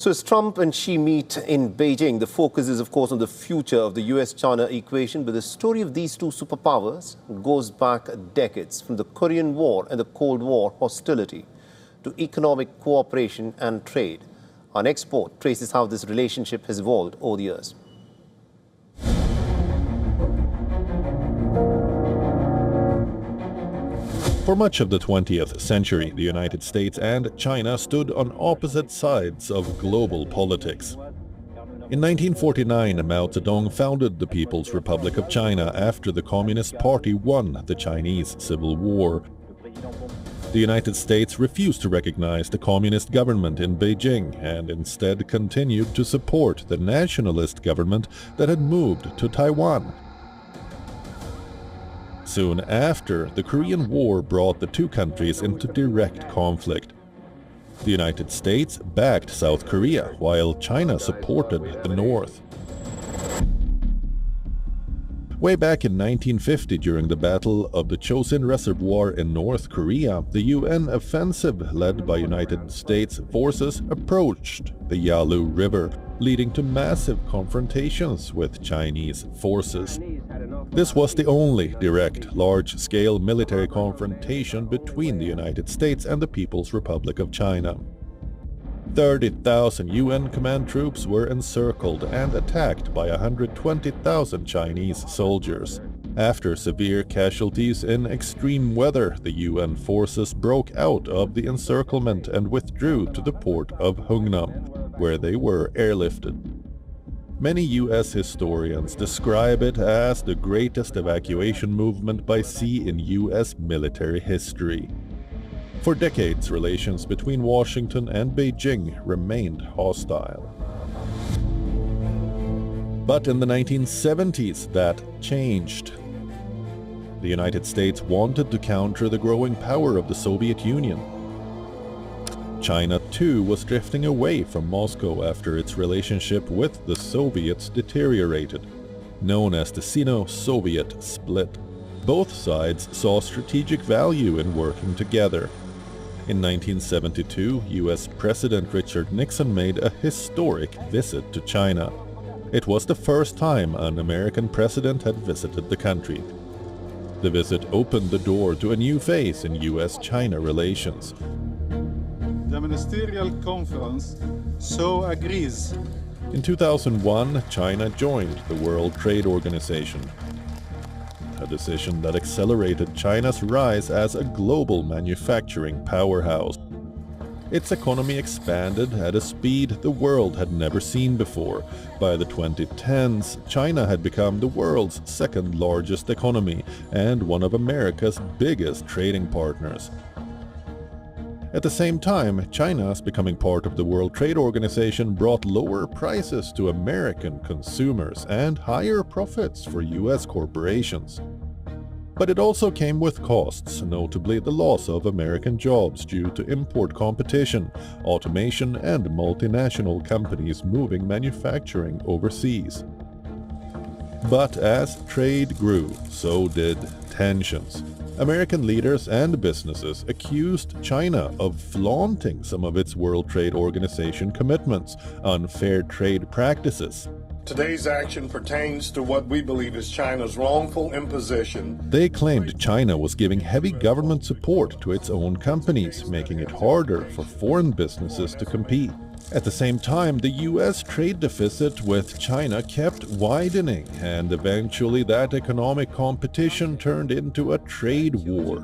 So as Trump and Xi meet in Beijing, the focus is, of course, on the future of the US-China equation. But the story of these two superpowers goes back decades, from the Korean War and the Cold War hostility to economic cooperation and trade. Our next report traces how this relationship has evolved over the years. For much of the 20th century, the United States and China stood on opposite sides of global politics. In 1949, Mao Zedong founded the People's Republic of China after the Communist Party won the Chinese Civil War. The United States refused to recognize the communist government in Beijing and instead continued to support the nationalist government that had moved to Taiwan. Soon after, the Korean War brought the two countries into direct conflict. The United States backed South Korea, while China supported the North. Way back in 1950, during the Battle of the Chosin Reservoir in North Korea, the UN offensive led by United States forces approached the Yalu River, leading to massive confrontations with Chinese forces. This was the only direct, large-scale military confrontation between the United States and the People's Republic of China. 30,000 UN command troops were encircled and attacked by 120,000 Chinese soldiers. After severe casualties in extreme weather, the UN forces broke out of the encirclement and withdrew to the port of Hungnam, where they were airlifted. Many US historians describe it as the greatest evacuation movement by sea in US military history. For decades, relations between Washington and Beijing remained hostile. But in the 1970s, that changed. The United States wanted to counter the growing power of the Soviet Union. China, too, was drifting away from Moscow after its relationship with the Soviets deteriorated, known as the Sino-Soviet split. Both sides saw strategic value in working together. In 1972, US President Richard Nixon made a historic visit to China. It was the first time an American president had visited the country. The visit opened the door to a new phase in US-China relations. The Ministerial Conference so agrees. In 2001, China joined the World Trade Organization, a decision that accelerated China's rise as a global manufacturing powerhouse. Its economy expanded at a speed the world had never seen before. By the 2010s, China had become the world's second largest economy and one of America's biggest trading partners. At the same time, China's becoming part of the World Trade Organization brought lower prices to American consumers and higher profits for US corporations. But it also came with costs, notably the loss of American jobs due to import competition, automation, and multinational companies moving manufacturing overseas. But as trade grew, so did tensions. American leaders and businesses accused China of flaunting some of its World Trade Organization commitments, unfair trade practices. Today's action pertains to what we believe is China's wrongful imposition. They claimed China was giving heavy government support to its own companies, making it harder for foreign businesses to compete. At the same time, the US trade deficit with China kept widening, and eventually that economic competition turned into a trade war.